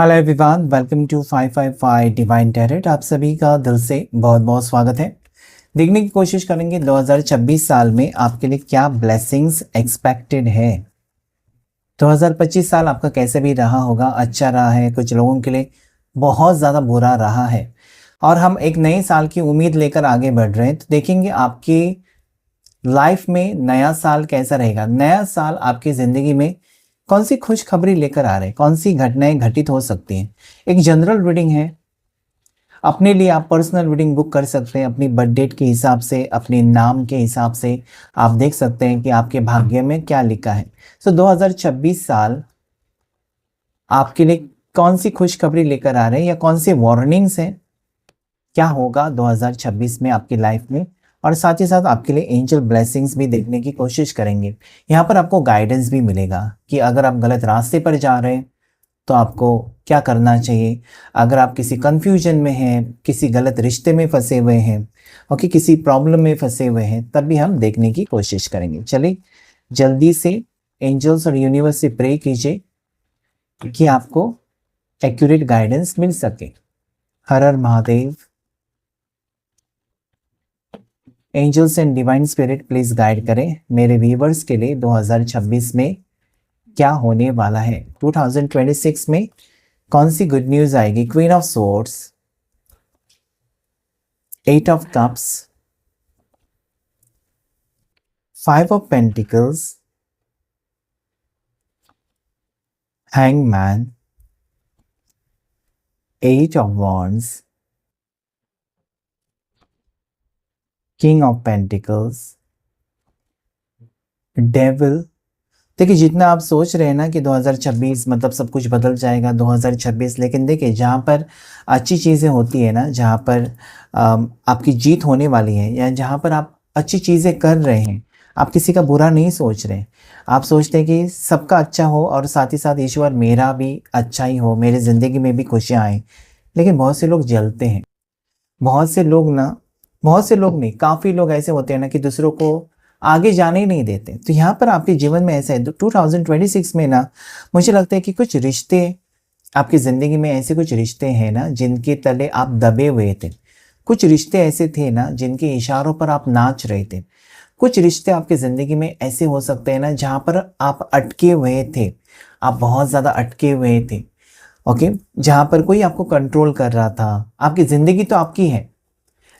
Hello everyone, welcome to 555 divine tarot. आप सभी का दिल से बहुत बहुत स्वागत है। देखने की कोशिश करेंगे 2026 साल में आपके लिए क्या ब्लेसिंग्स एक्सपेक्टेड है। 2025 साल आपका कैसे भी रहा होगा, अच्छा रहा है, कुछ लोगों के लिए बहुत ज़्यादा बुरा रहा है और हम एक नए साल की उम्मीद लेकर आगे बढ़ रहे हैं। तो देखेंगे आपकी लाइफ में नया साल कैसा रहेगा। नया साल आपकी ज़िंदगी में कौन सी खुशखबरी लेकर आ रहे हैं, कौन सी घटनाएं घटित हो सकती हैं। एक जनरल रीडिंग है, अपने लिए आप पर्सनल रीडिंग बुक कर सकते हैं अपनी बर्थ डेट के हिसाब से, अपने नाम के हिसाब से। आप देख सकते हैं कि आपके भाग्य में क्या लिखा है। 2026 साल आपके लिए कौन सी खुशखबरी लेकर आ रहे हैं या कौन सी वार्निंग्स हैं, क्या होगा 2026 में आपकी लाइफ में। और साथ ही साथ आपके लिए एंजल ब्लेसिंग्स भी देखने की कोशिश करेंगे। यहाँ पर आपको गाइडेंस भी मिलेगा कि अगर आप गलत रास्ते पर जा रहे हैं तो आपको क्या करना चाहिए। अगर आप किसी कंफ्यूजन में हैं, किसी गलत रिश्ते में फंसे हुए हैं और कि किसी प्रॉब्लम में फंसे हुए हैं, तब भी हम देखने की कोशिश करेंगे। चलिए जल्दी से एंजल्स और यूनिवर्स से प्रे कीजिए कि आपको एक्यूरेट गाइडेंस मिल सके। हर हर Mahadev. Angels and divine spirit please guide करें मेरे व्यूवर्स के लिए 2026 में क्या होने वाला है। 2026 में कौन सी गुड न्यूज आएगी। Queen of swords, 8 of cups, 5 of pentacles, hangman, 8 of wands, king of pentacles, devil. देखिए जितना आप सोच रहे हैं ना कि 2026 मतलब सब कुछ बदल जाएगा 2026, लेकिन देखिए जहाँ पर अच्छी चीज़ें होती है ना, जहाँ पर आपकी जीत होने वाली है या जहाँ पर आप अच्छी चीज़ें कर रहे हैं, आप किसी का बुरा नहीं सोच रहे हैं। आप सोचते हैं कि सबका अच्छा हो और साथ ही साथ ईश्वर मेरा भी अच्छा ही हो, मेरी ज़िंदगी में भी खुशियाँ आएँ। लेकिन बहुत से लोग जलते हैं, बहुत से लोग नहीं, काफ़ी लोग ऐसे होते हैं ना कि दूसरों को आगे जाने ही नहीं देते। तो यहाँ पर आपके जीवन में ऐसा है 2026 में ना, मुझे लगता है कि कुछ रिश्ते आपकी ज़िंदगी में, ऐसे कुछ रिश्ते हैं ना जिनके तले आप दबे हुए थे। कुछ रिश्ते ऐसे थे ना जिनके इशारों पर आप नाच रहे थे। कुछ रिश्ते आपकी ज़िंदगी में ऐसे हो सकते हैं ना जहाँ पर आप अटके हुए थे, आप बहुत ज़्यादा अटके हुए थे। ओके, जहाँ पर कोई आपको कंट्रोल कर रहा था। आपकी ज़िंदगी तो आपकी है,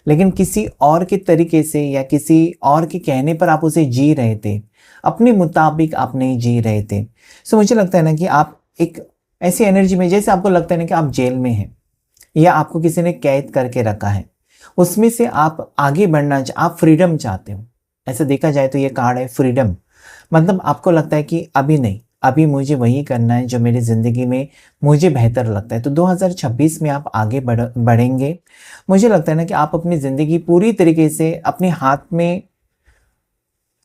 लेकिन किसी और के तरीके से या किसी और के कहने पर आप उसे जी रहे थे, अपने मुताबिक आप नहीं जी रहे थे। सो मुझे लगता है ना कि आप एक ऐसी एनर्जी में, जैसे आपको लगता है ना कि आप जेल में हैं या आपको किसी ने कैद करके रखा है, उसमें से आप आगे बढ़ना आप फ्रीडम चाहते हो। ऐसा देखा जाए तो ये कार्ड है फ्रीडम। मतलब आपको लगता है कि अभी नहीं, अभी मुझे वही करना है जो मेरी ज़िंदगी में मुझे बेहतर लगता है। तो 2026 में आप आगे बढ़ेंगे। मुझे लगता है ना कि आप अपनी ज़िंदगी पूरी तरीके से अपने हाथ में,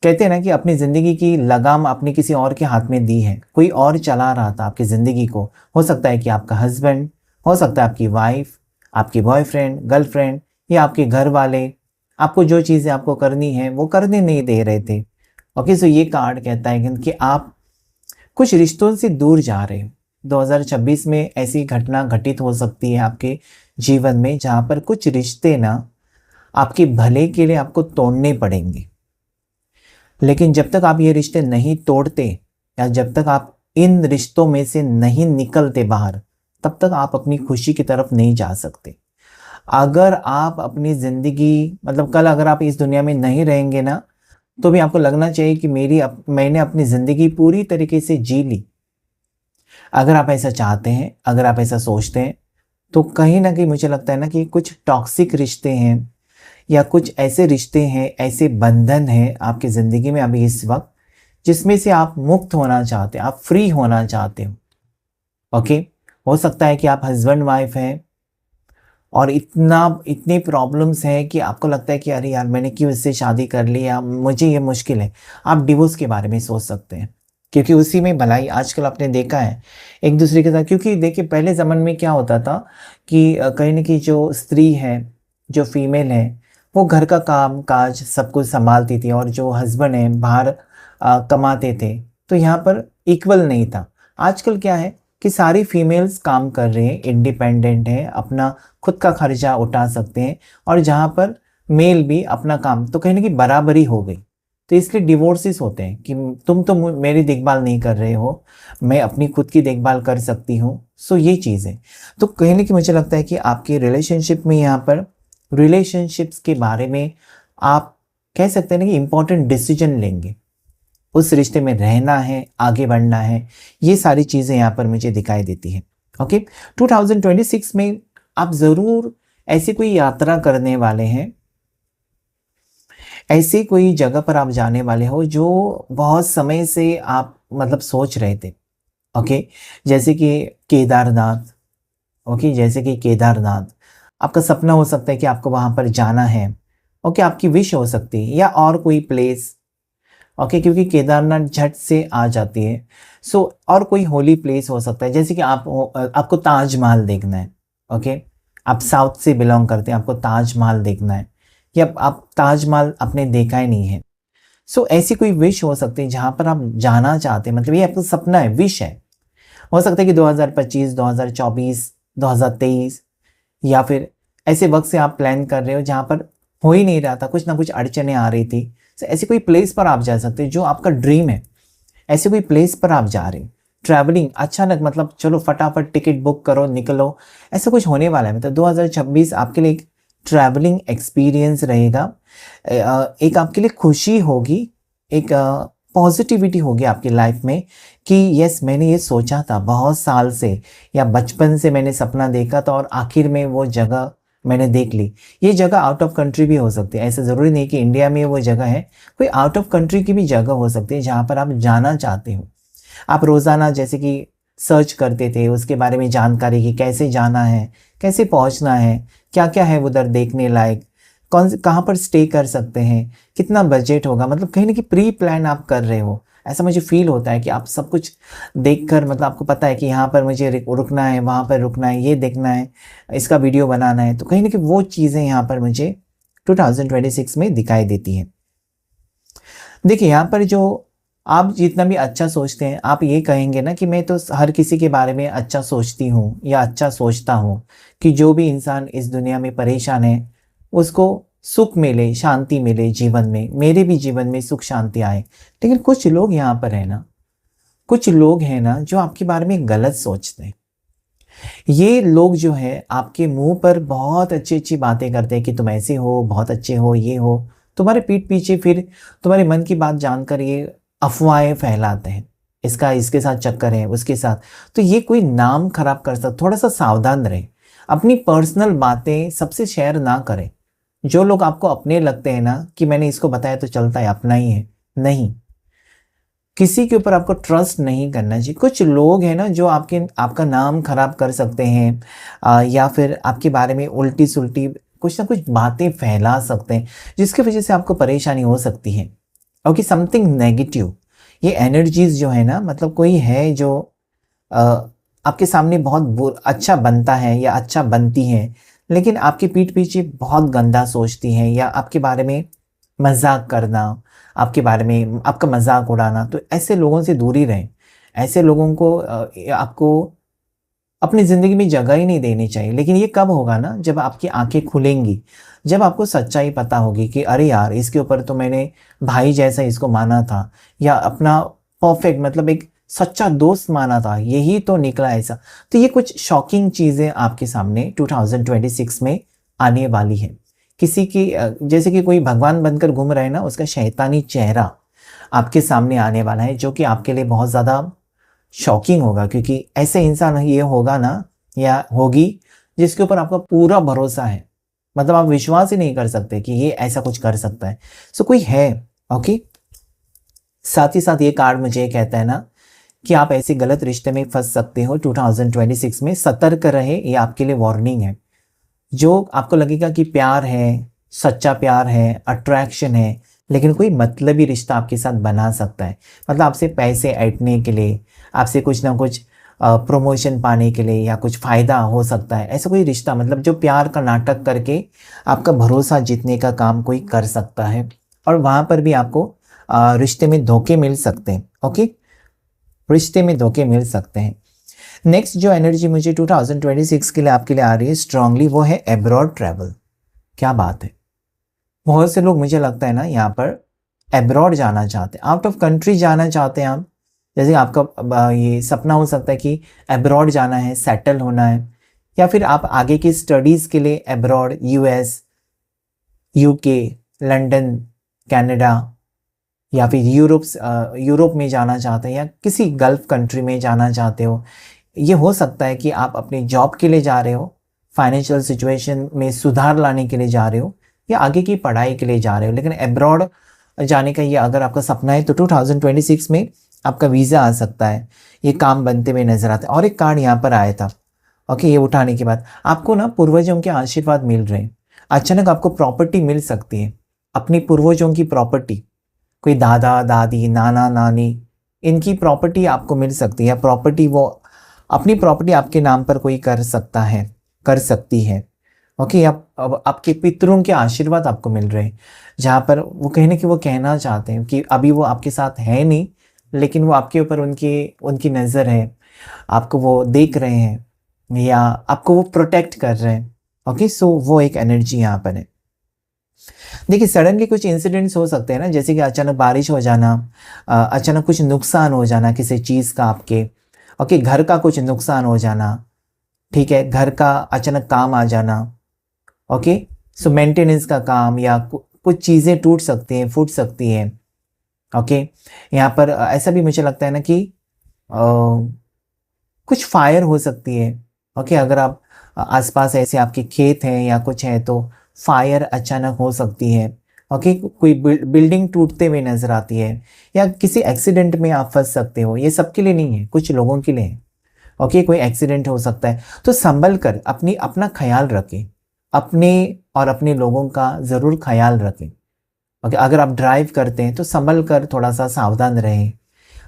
कहते हैं ना कि अपनी ज़िंदगी की लगाम आपने किसी और के हाथ में दी है। कोई और चला रहा था आपकी ज़िंदगी को। हो सकता है कि आपका हस्बैंड, हो सकता है आपकी वाइफ, आपकी बॉयफ्रेंड, गर्लफ्रेंड या आपके घर वाले आपको जो चीज़ें आपको करनी है वो करने नहीं दे रहे थे। ओके, सो ये कार्ड कहता है कि आप कुछ रिश्तों से दूर जा रहे हो। 2026 में ऐसी घटना घटित हो सकती है आपके जीवन में जहाँ पर कुछ रिश्ते ना आपके भले के लिए आपको तोड़ने पड़ेंगे। लेकिन जब तक आप ये रिश्ते नहीं तोड़ते या जब तक आप इन रिश्तों में से नहीं निकलते बाहर, तब तक आप अपनी खुशी की तरफ नहीं जा सकते। अगर आप अपनी ज़िंदगी, मतलब कल अगर आप इस दुनिया में नहीं रहेंगे ना, तो भी आपको लगना चाहिए कि मैंने अपनी ज़िंदगी पूरी तरीके से जी ली। अगर आप ऐसा चाहते हैं, अगर आप ऐसा सोचते हैं, तो कहीं ना कहीं मुझे लगता है ना कि कुछ टॉक्सिक रिश्ते हैं या कुछ ऐसे रिश्ते हैं, ऐसे बंधन हैं आपकी ज़िंदगी में अभी इस वक्त, जिसमें से आप मुक्त होना चाहते हैं, आप फ्री होना चाहते हो। ओके, हो सकता है कि आप हस्बैंड वाइफ हैं और इतनी प्रॉब्लम्स हैं कि आपको लगता है कि अरे यार मैंने क्यों इससे शादी कर ली, या मुझे ये मुश्किल है। आप डिवोर्स के बारे में सोच सकते हैं, क्योंकि उसी में भलाई आजकल आपने देखा है एक दूसरे के साथ। क्योंकि देखिए पहले ज़माने में क्या होता था कि कहीं ना कहीं जो स्त्री है, जो फीमेल है, वो घर का काम काज सब कुछ संभालती थी और जो हस्बैंड है बाहर कमाते थे। तो यहाँ पर इक्वल नहीं था। आजकल क्या है, कि सारी फीमेल्स काम कर रही हैं, इंडिपेंडेंट हैं, अपना खुद का खर्चा उठा सकते हैं, और जहाँ पर मेल भी अपना काम, तो कहीं ना कहीं बराबरी हो गई। तो इसलिए डिवोर्सेस होते हैं कि तुम तो मेरी देखभाल नहीं कर रहे हो, मैं अपनी खुद की देखभाल कर सकती हूँ। सो ये चीज़ है। तो कहीं ना कहीं मुझे लगता है कि आपके रिलेशनशिप में, यहाँ पर रिलेशनशिप्स के बारे में आप कह सकते हैं ना कि इम्पोर्टेंट डिसीजन लेंगे, उस रिश्ते में रहना है, आगे बढ़ना है, ये सारी चीज़ें यहाँ पर मुझे दिखाई देती हैं। ओके, 2026 में आप ज़रूर ऐसी कोई यात्रा करने वाले हैं, ऐसी कोई जगह पर आप जाने वाले हो जो बहुत समय से आप मतलब सोच रहे थे। ओके, जैसे कि केदारनाथ। ओके, जैसे कि केदारनाथ आपका सपना हो सकता है कि आपको वहाँ पर जाना है। ओके, आपकी विश हो सकती है, या और कोई प्लेस। ओके, क्योंकि केदारनाथ झट से आ जाती है। सो और कोई होली प्लेस हो सकता है, जैसे कि आपको ताजमहल देखना है। ओके, आप साउथ से बिलोंग करते हैं, आपको ताजमहल देखना है, या आप ताजमहल आपने देखा ही नहीं है। सो ऐसी कोई विश हो सकती है जहाँ पर आप जाना चाहते हैं, मतलब ये आपका सपना है, विश है। हो सकता है कि 2025, 2024, 2023, या फिर ऐसे वक्त से आप प्लान कर रहे हो जहाँ पर हो ही नहीं रहा था, कुछ ना कुछ अड़चने आ रही थी। तो ऐसी कोई प्लेस पर आप जा सकते हो जो आपका ड्रीम है, ऐसे कोई प्लेस पर आप जा रहे हो। ट्रैवलिंग अचानक, मतलब चलो फटाफट टिकट बुक करो, निकलो, ऐसा कुछ होने वाला है। मतलब 2026 आपके लिए एक ट्रैवलिंग एक्सपीरियंस रहेगा। एक आपके लिए खुशी होगी, एक पॉजिटिविटी होगी आपकी लाइफ में कि यस, मैंने ये सोचा था बहुत साल से, या बचपन से मैंने सपना देखा था, और आखिर में वो जगह मैंने देख ली। ये जगह आउट ऑफ कंट्री भी हो सकती है, ऐसा ज़रूरी नहीं कि इंडिया में वो जगह है, कोई आउट ऑफ कंट्री की भी जगह हो सकती है जहाँ पर आप जाना चाहते हो। आप रोज़ाना जैसे कि सर्च करते थे उसके बारे में जानकारी, कि कैसे जाना है, कैसे पहुँचना है, क्या क्या है उधर देखने लायक, कहाँ पर स्टे कर सकते हैं, कितना बजट होगा, मतलब कहीं ना कहीं प्री प्लान आप कर रहे हो। ऐसा मुझे फील होता है कि आप सब कुछ देखकर, मतलब आपको पता है कि यहाँ पर मुझे रुकना है, वहाँ पर रुकना है, ये देखना है, इसका वीडियो बनाना है। तो कहीं ना कहीं वो चीज़ें यहाँ पर मुझे 2026 में दिखाई देती हैं। देखिए, यहाँ पर जो आप जितना भी अच्छा सोचते हैं, आप ये कहेंगे ना कि मैं तो हर किसी के बारे में अच्छा सोचती हूँ या अच्छा सोचता हूँ, कि जो भी इंसान इस दुनिया में परेशान है उसको सुख मिले, शांति मिले जीवन में, मेरे भी जीवन में सुख शांति आए। लेकिन कुछ लोग यहाँ पर है ना, कुछ लोग हैं ना जो आपके बारे में गलत सोचते हैं। ये लोग जो है आपके मुंह पर बहुत अच्छी अच्छी बातें करते हैं कि तुम ऐसे हो, बहुत अच्छे हो, ये हो, तुम्हारे पीठ पीछे फिर तुम्हारे मन की बात जानकर ये अफवाहें फैलाते हैं, इसका इसके साथ चक्कर है, उसके साथ। तो ये कोई नाम खराब कर सकता, थोड़ा सा सावधान रहे, अपनी पर्सनल बातें सबसे शेयर ना करें। जो लोग आपको अपने लगते हैं ना कि मैंने इसको बताया तो चलता है, अपना ही है, नहीं, किसी के ऊपर आपको ट्रस्ट नहीं करना चाहिए। कुछ लोग हैं ना जो आपका नाम खराब कर सकते हैं, या फिर आपके बारे में उल्टी सुल्टी कुछ ना कुछ बातें फैला सकते हैं, जिसकी वजह से आपको परेशानी हो सकती है। ओके, समथिंग नेगेटिव, ये एनर्जीज जो है ना, मतलब कोई है जो अ, आपके सामने बहुत अच्छा बनता है या अच्छा बनती है, लेकिन आपकी पीठ पीछे बहुत गंदा सोचती हैं, या आपके बारे में मजाक करना, आपके बारे में आपका मजाक उड़ाना। तो ऐसे लोगों से दूरी रहें। ऐसे लोगों को आपको अपनी ज़िंदगी में जगह ही नहीं देनी चाहिए। लेकिन ये कब होगा ना, जब आपकी आंखें खुलेंगी, जब आपको सच्चाई पता होगी कि अरे यार, इसके ऊपर तो मैंने भाई जैसा इसको माना था, या अपना परफेक्ट, मतलब एक सच्चा दोस्त माना था, यही तो निकला ऐसा। तो ये कुछ शॉकिंग चीज़ें आपके सामने 2026 में आने वाली है। किसी की जैसे कि कोई भगवान बनकर घूम रहे हैं ना, उसका शैतानी चेहरा आपके सामने आने वाला है, जो कि आपके लिए बहुत ज़्यादा शॉकिंग होगा, क्योंकि ऐसे इंसान ये होगा ना, या होगी, जिसके ऊपर आपका पूरा भरोसा है, मतलब आप विश्वास ही नहीं कर सकते कि ये ऐसा कुछ कर सकता है। सो कोई है। ओके, साथ ही साथ ये कार्ड मुझे ये कहता है ना कि आप ऐसे गलत रिश्ते में फंस सकते हो 2026 में। सतर्क रहे, ये आपके लिए वार्निंग है। जो आपको लगेगा कि प्यार है, सच्चा प्यार है, अट्रैक्शन है, लेकिन कोई मतलबी रिश्ता आपके साथ बना सकता है। मतलब आपसे पैसे ऐंठने के लिए, आपसे कुछ ना कुछ प्रमोशन पाने के लिए, या कुछ फ़ायदा हो सकता है। ऐसा कोई रिश्ता, मतलब जो प्यार का नाटक करके आपका भरोसा जीतने का काम कोई कर सकता है, और वहाँ पर भी आपको रिश्ते में धोखे मिल सकते हैं। ओके, रिश्ते में धोखे मिल सकते हैं। नेक्स्ट जो एनर्जी मुझे 2026 के लिए आपके लिए आ रही है स्ट्रांगली, वो है एब्रॉड ट्रैवल। क्या बात है, बहुत से लोग मुझे लगता है ना यहाँ पर एब्रॉड जाना चाहते हैं, आउट ऑफ कंट्री जाना चाहते हैं आप। जैसे आपका ये सपना हो सकता है कि एब्रॉड जाना है, सेटल होना है, या फिर आप आगे की स्टडीज़ के लिए abroad, US, UK, London, Canada, या फिर यूरोप में जाना चाहते हैं, या किसी गल्फ कंट्री में जाना चाहते हो। ये हो सकता है कि आप अपनी जॉब के लिए जा रहे हो, फाइनेंशियल सिचुएशन में सुधार लाने के लिए जा रहे हो, या आगे की पढ़ाई के लिए जा रहे हो। लेकिन एब्रॉड जाने का ये अगर आपका सपना है तो 2026 में आपका वीज़ा आ सकता है, ये काम बनते हुए नजर आता है। और एक कार्ड यहाँ पर आया था, ओके, ये उठाने के बाद आपको ना पूर्वजों के आशीर्वाद मिल रहे हैं। अचानक आपको प्रॉपर्टी मिल सकती है, अपनी पूर्वजों की प्रॉपर्टी, कोई दादा दादी, नाना नानी, इनकी प्रॉपर्टी आपको मिल सकती है, या प्रॉपर्टी वो अपनी प्रॉपर्टी आपके नाम पर कोई कर सकता है, कर सकती है। ओके, अब आपके पितरों के आशीर्वाद आपको मिल रहे हैं, जहाँ पर वो कहना चाहते हैं कि अभी वो आपके साथ है नहीं, लेकिन वो आपके ऊपर उनकी नज़र है, आपको वो देख रहे हैं, या आपको वो प्रोटेक्ट कर रहे हैं। ओके, सो वो एक एनर्जी यहाँ पर है। देखिए, सडनली कुछ इंसिडेंट्स हो सकते हैं ना, जैसे कि अचानक बारिश हो जाना, अचानक कुछ नुकसान हो जाना किसी चीज़ का आपके, ओके, घर का कुछ नुकसान हो जाना, ठीक है, घर का अचानक काम आ जाना, ओके, सो मेंटेनेंस का काम, या कुछ चीज़ें टूट सकती हैं, फूट सकती हैं। ओके, यहाँ पर ऐसा भी मुझे लगता है ना कि कुछ फायर हो सकती है। ओके, अगर आप आसपास ऐसे आपके खेत हैं या कुछ है तो फायर अचानक हो सकती है। ओके, कोई बिल्डिंग टूटते हुए नजर आती है, या किसी एक्सीडेंट में आप फंस सकते हो। ये सबके लिए नहीं है, कुछ लोगों के लिए है। ओके, कोई एक्सीडेंट हो सकता है, तो संभल कर अपना ख्याल रखें, अपने और अपने लोगों का ज़रूर ख्याल रखें। ओके, अगर आप ड्राइव करते हैं तो संभल कर थोड़ा सा सावधान रहें।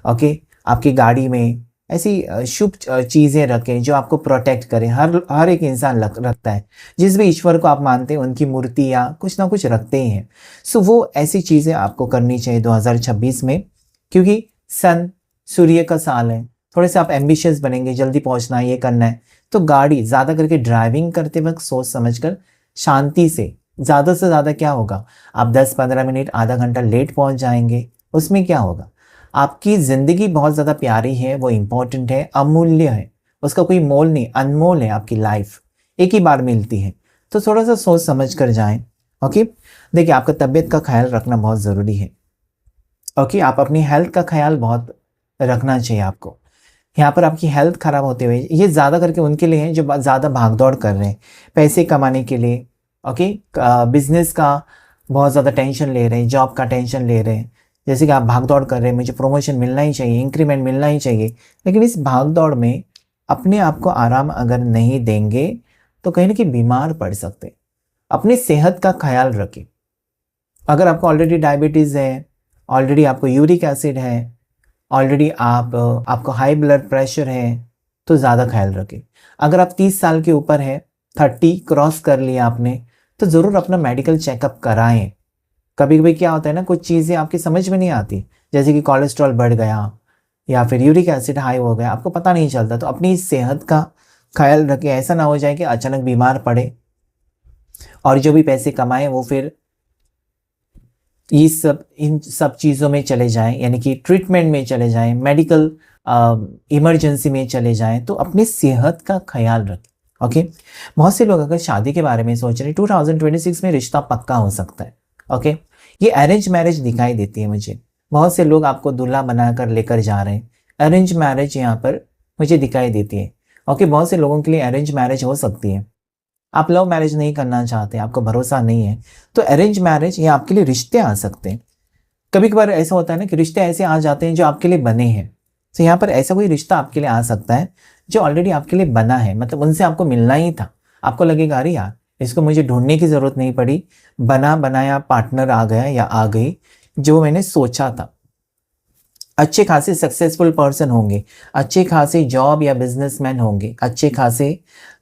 ओके, आपकी गाड़ी में ऐसी शुभ चीज़ें रखें जो आपको प्रोटेक्ट करें। हर एक इंसान रखता है, जिस भी ईश्वर को आप मानते हैं उनकी मूर्ति या कुछ ना कुछ रखते ही हैं। सो वो ऐसी चीज़ें आपको करनी चाहिए 2026 में, क्योंकि सन सूर्य का साल है। थोड़े से आप एम्बिशियस बनेंगे, जल्दी पहुंचना है, ये करना है, तो गाड़ी ज़्यादा करके ड्राइविंग करते वक्त सोच समझकर शांति से ज़्यादा क्या होगा, आप 10-15 मिनट, आधा घंटा लेट पहुंच जाएंगे, उसमें क्या होगा। आपकी ज़िंदगी बहुत ज़्यादा प्यारी है, वो इम्पोर्टेंट है, अमूल्य है, उसका कोई मोल नहीं, अनमोल है। आपकी लाइफ एक ही बार मिलती है, तो थोड़ा सा सोच समझ कर जाएं। ओके, देखिए, आपका तबीयत का ख्याल रखना बहुत ज़रूरी है। ओके, आप अपनी हेल्थ का ख्याल बहुत रखना चाहिए आपको। यहाँ पर आपकी हेल्थ ख़राब होते हुए, ये ज़्यादा करके उनके लिए हैं जो ज़्यादा भागदौड़ कर रहे हैं पैसे कमाने के लिए। ओके, बिजनेस का बहुत ज़्यादा टेंशन ले रहे हैं, जॉब का टेंशन ले रहे हैं, जैसे कि आप भागदौड़ कर रहे हैं, मुझे प्रमोशन मिलना ही चाहिए, इंक्रीमेंट मिलना ही चाहिए। लेकिन इस भागदौड़ में अपने आप को आराम अगर नहीं देंगे तो कहीं ना कहीं बीमार पड़ सकते। अपनी सेहत का ख्याल रखें। अगर आपको ऑलरेडी डायबिटीज़ है, ऑलरेडी आपको यूरिक एसिड है, ऑलरेडी आपको हाई ब्लड प्रेशर है, तो ज़्यादा ख्याल रखें। अगर आप 30 साल के ऊपर है, 30 क्रॉस कर लिया आपने, तो ज़रूर अपना मेडिकल चेकअप कराएं। कभी कभी क्या होता है ना, कुछ चीज़ें आपकी समझ में नहीं आती, जैसे कि कोलेस्ट्रॉल बढ़ गया या फिर यूरिक एसिड हाई हो गया, आपको पता नहीं चलता। तो अपनी सेहत का ख्याल रखें, ऐसा ना हो जाए कि अचानक बीमार पड़े और जो भी पैसे कमाएं वो फिर इन सब चीज़ों में चले जाएं, यानी कि ट्रीटमेंट में चले जाएं, मेडिकल इमरजेंसी में चले जाएं। तो अपनी सेहत का ख्याल रखें। ओके, बहुत से लोग अगर शादी के बारे में सोच रहे हैं, 2026 में रिश्ता पक्का हो सकता है। ओके, ये अरेंज मैरिज दिखाई देती है मुझे। बहुत से लोग आपको दूल्हा बनाकर लेकर जा रहे हैं, अरेंज मैरिज यहाँ पर मुझे दिखाई देती है। ओके, बहुत से लोगों के लिए अरेंज मैरिज हो सकती है। आप लव मैरिज नहीं करना चाहते, आपको भरोसा नहीं है, तो अरेंज मैरिज या आपके लिए रिश्ते आ सकते हैं। कभी कभार ऐसा होता है ना कि रिश्ते ऐसे आ जाते हैं जो आपके लिए बने हैं। तो यहाँ पर ऐसा कोई रिश्ता आपके लिए आ सकता है जो ऑलरेडी आपके लिए बना है, मतलब उनसे आपको मिलना ही था। आपको लगेगा अरे यार, इसको मुझे ढूंढने की ज़रूरत नहीं पड़ी, बना बनाया पार्टनर आ गया या आ गई जो मैंने सोचा था। अच्छे खासे सक्सेसफुल पर्सन होंगे, अच्छे खासे जॉब या बिजनेसमैन होंगे, अच्छे खासे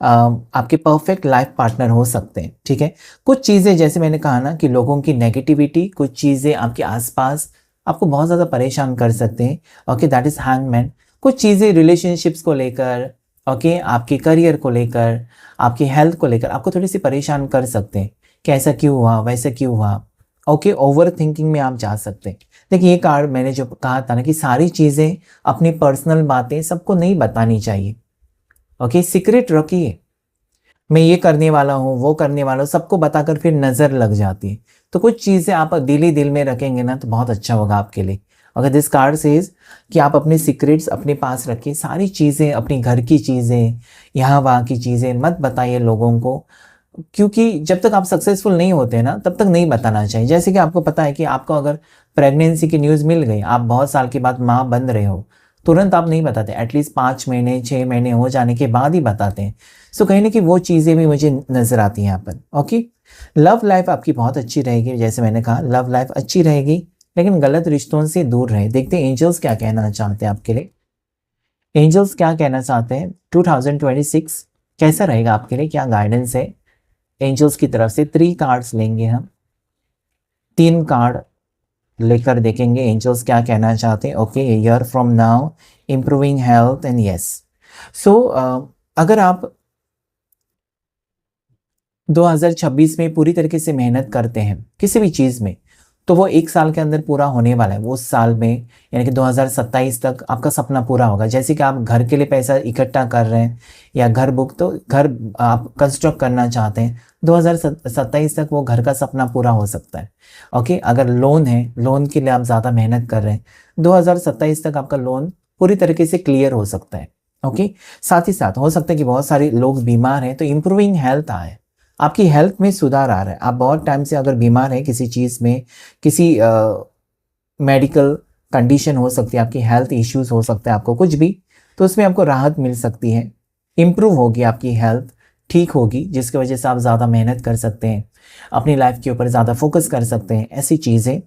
आपके परफेक्ट लाइफ पार्टनर हो सकते हैं। ठीक है, कुछ चीज़ें जैसे मैंने कहा ना कि लोगों की नेगेटिविटी, कुछ चीज़ें आपके आसपास आपको बहुत ज़्यादा परेशान कर सकते हैं। Okay, that is hangman. कुछ चीज़ें रिलेशनशिप्स को लेकर, ओके, आपके करियर को लेकर, आपकी हेल्थ को लेकर आपको थोड़ी सी परेशान कर सकते हैं कि ऐसा क्यों हुआ, वैसा क्यों हुआ। ओके, ओवर थिंकिंग में आप जा सकते हैं। देखिए, ये कार्ड मैंने जो कहा था ना कि सारी चीज़ें, अपनी पर्सनल बातें सबको नहीं बतानी चाहिए। ओके, सीक्रेट रखिए। मैं ये करने वाला हूँ, वो करने वाला हूँ, सबको बताकर फिर नज़र लग जाती है। तो कुछ चीज़ें आप दिल ही दिल में रखेंगे ना तो बहुत अच्छा होगा आपके लिए। अगर दिस कार्ड सेज कि आप अपने सीक्रेट्स अपने पास रखिए, सारी चीज़ें, अपनी घर की चीज़ें, यहाँ वहाँ की चीज़ें मत बताइए लोगों को, क्योंकि जब तक आप सक्सेसफुल नहीं होते ना तब तक नहीं बताना चाहिए। जैसे कि आपको पता है कि आपको अगर प्रेगनेंसी की न्यूज़ मिल गई, आप बहुत साल के बाद माँ बन रहे हो, तुरंत आप नहीं बताते, एटलीस्ट 5 महीने 6 महीने हो जाने के बाद ही बताते हैं। सो कहीं ना कि वो चीज़ें भी मुझे नज़र आती हैं यहाँ पर। ओके, लव लाइफ आपकी बहुत अच्छी रहेगी, जैसे मैंने कहा लव लाइफ अच्छी रहेगी, लेकिन गलत रिश्तों से दूर रहे। देखते हैं एंजल्स क्या कहना चाहते हैं आपके लिए। एंजल्स क्या कहना चाहते हैं, 2026 कैसा रहेगा आपके लिए, क्या गाइडेंस है एंजल्स की तरफ से। 3 कार्ड्स लेंगे हम, 3 कार्ड लेकर देखेंगे एंजल्स क्या कहना चाहते हैं। Okay, year from now, improving health and yes. So अगर आप 2026 में पूरी तरीके से मेहनत करते हैं किसी भी चीज़ में, तो वो 1 साल के अंदर पूरा होने वाला है। वो उस साल में, यानी कि 2027 तक आपका सपना पूरा होगा। जैसे कि आप घर के लिए पैसा इकट्ठा कर रहे हैं या घर बुक, तो घर आप कंस्ट्रक्ट करना चाहते हैं, 2027 तक वो घर का सपना पूरा हो सकता है। ओके, अगर लोन है, लोन के लिए आप ज़्यादा मेहनत कर रहे हैं, 2027 तक आपका लोन पूरी तरीके से क्लियर हो सकता है। ओके, साथ ही साथ हो सकता है कि बहुत सारे लोग बीमार हैं, तो इम्प्रूविंग हेल्थ आए, आपकी हेल्थ में सुधार आ रहा है। आप बहुत टाइम से अगर बीमार हैं किसी चीज़ में, किसी मेडिकल कंडीशन हो सकती है, आपकी हेल्थ इश्यूज हो सकता है, आपको कुछ भी, तो उसमें आपको राहत मिल सकती है, इम्प्रूव होगी आपकी हेल्थ, ठीक होगी, जिसकी वजह से आप ज़्यादा मेहनत कर सकते हैं, अपनी लाइफ के ऊपर ज़्यादा फोकस कर सकते हैं, ऐसी चीज़ें।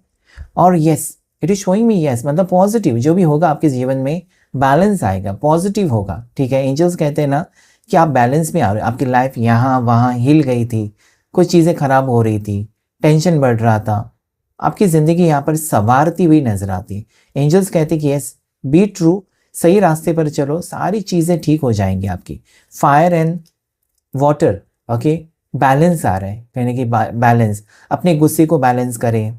और yes, it is showing me yes, मतलब पॉजिटिव जो भी होगा आपके जीवन में, बैलेंस आएगा, पॉजिटिव होगा। ठीक है, एंजल्स कहते हैं ना कि आप बैलेंस में आ रहे हो। आपकी लाइफ यहाँ वहाँ हिल गई थी, कुछ चीज़ें खराब हो रही थी, टेंशन बढ़ रहा था, आपकी ज़िंदगी यहाँ पर संवारती हुई नजर आती। एंजल्स कहते कि यस, बी ट्रू, सही रास्ते पर चलो, सारी चीज़ें ठीक हो जाएंगी आपकी। Fire and water, okay, balance आ रहा है, कहने की बैलेंस, अपने गुस्से को बैलेंस करें,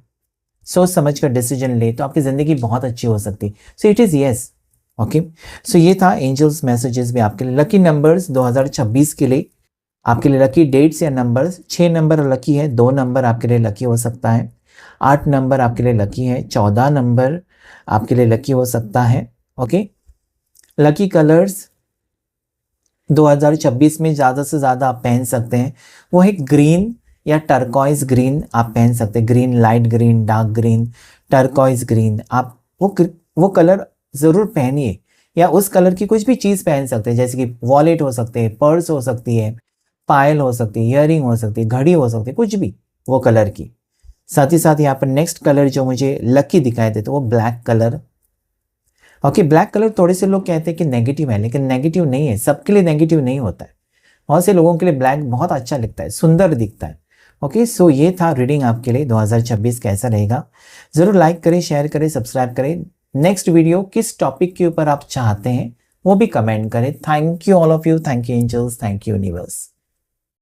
सोच समझ कर डिसीजन ले, तो आपकी ज़िंदगी बहुत अच्छी हो सकती। So it is yes. Okay, so ये था एंजल्स मैसेजेस भी आपके लिए। लकी नंबर्स 2026 के लिए, आपके लिए लकी डेट्स या नंबर्स, 6 नंबर लकी है, 2 नंबर आपके लिए लकी हो सकता है, 8 नंबर आपके लिए लकी है, 14 नंबर आपके लिए लकी हो सकता है। ओके, लकी कलर्स 2026 में ज़्यादा से ज़्यादा आप पहन सकते हैं, वो है ग्रीन या टर्कॉइज ग्रीन आप पहन सकते हैं। Green, light green, dark green, turquoise green, आप वो कलर ज़रूर पहनिए, या उस कलर की कुछ भी चीज़ पहन सकते हैं, जैसे कि वॉलेट हो सकते हैं, पर्स हो सकती है, पायल हो सकती है, ईयरिंग हो सकती है, घड़ी हो सकती है, कुछ भी वो कलर की। साथ ही साथ यहाँ पर नेक्स्ट कलर जो मुझे लकी दिखाई देते वो black colour. Okay, black colour थोड़े से लोग कहते हैं कि नेगेटिव है, लेकिन नेगेटिव नहीं है, सबके लिए नेगेटिव नहीं होता है। बहुत से लोगों के लिए ब्लैक बहुत अच्छा दिखता है, सुंदर दिखता है। ओके, सो ये था रीडिंग आपके लिए 2026 कैसा रहेगा। ज़रूर लाइक करें, शेयर करें, सब्सक्राइब करें। नेक्स्ट वीडियो किस टॉपिक के ऊपर आप चाहते हैं वो भी कमेंट करें। Thank you all of you, thank you angels, thank you universe.